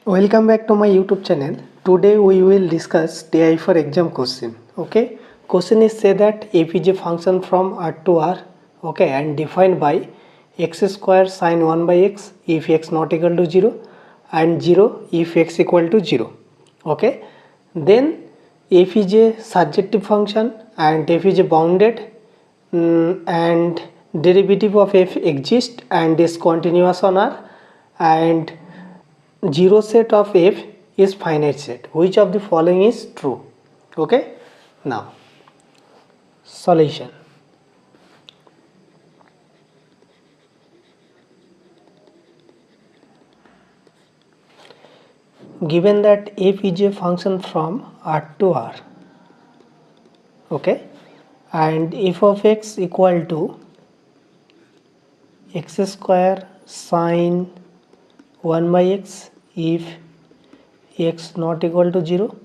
Welcome back to my YouTube channel. Today we will discuss TIFR exam question. Okay, question is say that f is a function from R to R, okay, and defined by x square sine 1 by x if x not equal to 0 and 0 if x equal to 0. Okay, then f is a surjective function and f is a bounded and derivative of f exists and is continuous on R, and 0 set of f is finite set. Which of the following is true? Okay, now solution. Given that f is a function from R to R, okay, and f of x equal to x square sine 1 by x if x not equal to 0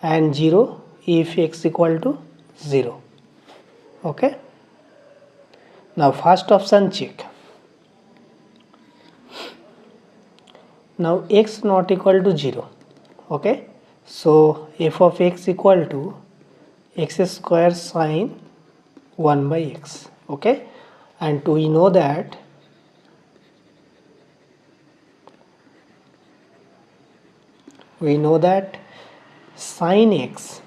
and 0 if x equal to 0. Okay, now first option check. Now x not equal to 0. Okay, so f of x equal to x square sine 1 by x. Okay, and we know that sine x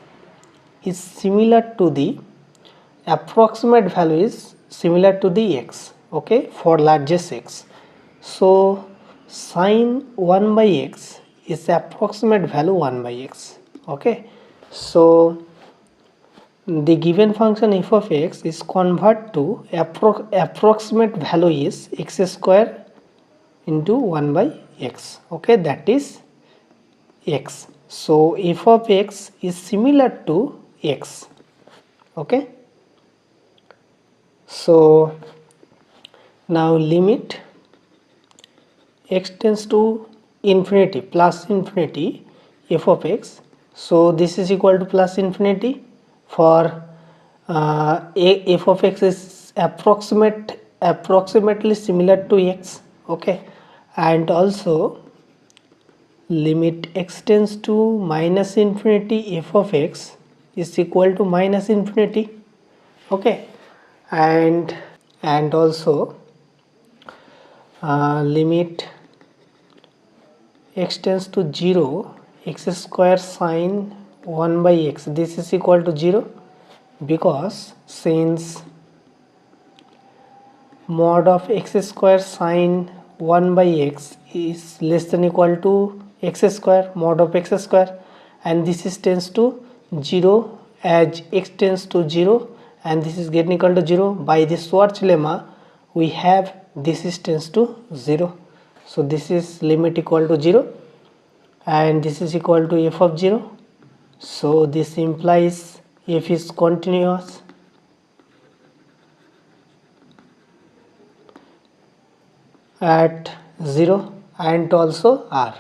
is similar to the approximate value is similar to the x, okay, for largest x. So sine 1 by x is approximate value 1 by x. Okay, so the given function f of x is convert to approximate value is x square into 1 by x. Okay, that is x. So f of x is similar to x. Okay, so now limit x tends to infinity plus infinity f of x. So this is equal to plus infinity for f of x is approximately similar to x. Okay, and also limit x tends to minus infinity f of x is equal to minus infinity. Okay, and also limit x tends to 0 x square sine 1 by x, this is equal to 0 because since mod of x square sine 1 by x is less than equal to x square mod of x square, and this is tends to 0 as x tends to 0 and this is getting equal to 0. By the Schwarz lemma we have this is tends to 0, so this is limit equal to 0 and this is equal to f of 0. So this implies f is continuous at 0 and also R,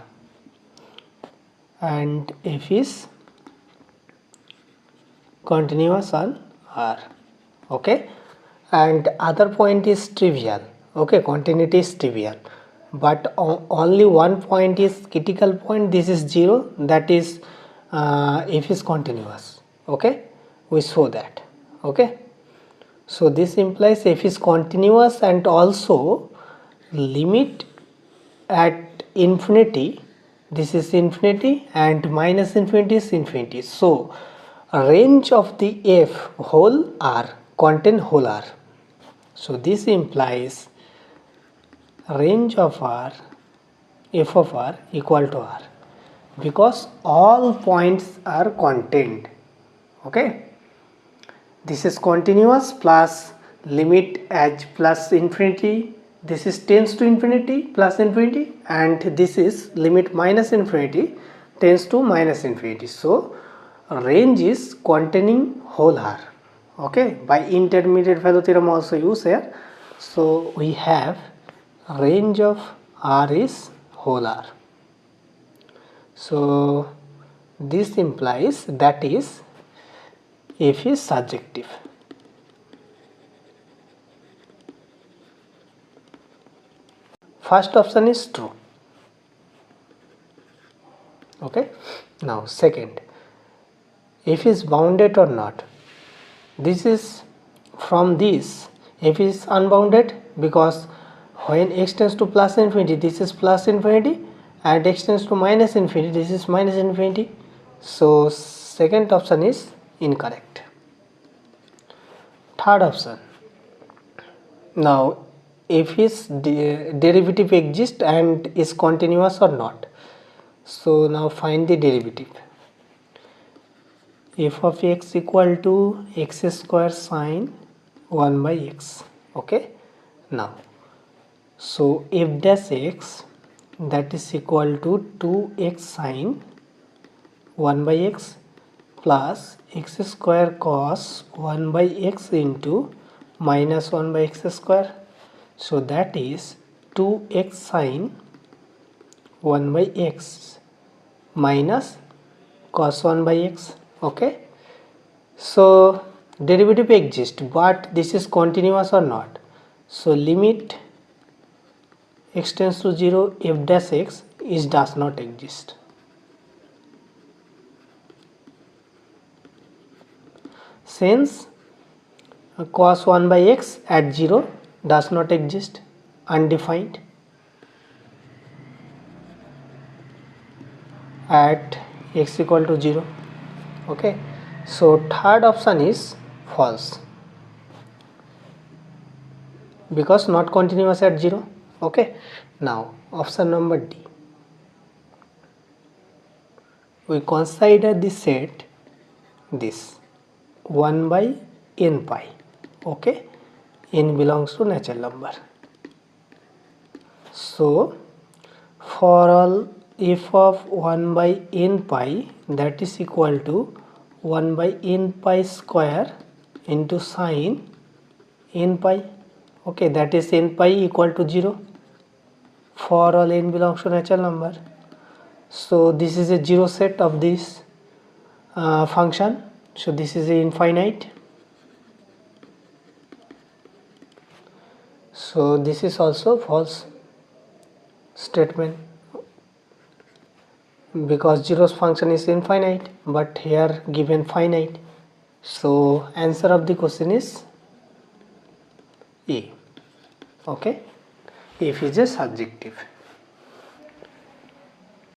and f is continuous on R. Okay, and other point is trivial. Okay, continuity is trivial, but only one point is critical point, this is 0, that is f is continuous. Okay, we show that. Okay, so this implies f is continuous and also limit at infinity, this is infinity and minus infinity is infinity. So range of the f whole R contain whole R. So this implies range of R, f of R equal to R because all points are contained. Okay, this is continuous plus limit as plus infinity, this is tends to infinity plus infinity, and this is limit minus infinity tends to minus infinity. So range is containing whole R. Okay, by intermediate value theorem also use here. So we have range of R is whole R. So this implies that is f is surjective. First option is true. Okay, now second, if is bounded or not. This is from this, if is unbounded, because when x tends to plus infinity, this is plus infinity, and x tends to minus infinity, this is minus infinity. So second option is incorrect. Third option, now if his derivative exists and is continuous or not. So now find the derivative. F of x equal to x square sine 1 by x. Okay, now so f dash x, that is equal to 2x sine 1 by x plus x square cos 1 by x into minus 1 by x square. So that is 2x sine 1 by x minus cos 1 by x. Okay, so derivative exists, but this is continuous or not. So limit x tends to 0, f dash x is does not exist. Since cos 1 by x at 0 does not exist, undefined, at x equal to 0. Okay, so third option is false, because not continuous at 0. Okay, now option number D, we consider the set this 1 by n pi. Okay, n belongs to natural number. So for all f of 1 by n pi, that is equal to 1 by n pi square into sine n pi. Okay, that is n pi equal to 0 for all n belongs to natural number. So this is a 0 set of this function. So this is a infinite. So this is also false statement, because zeros function is infinite, but here given finite. So answer of the question is A. Okay, if is a subjective.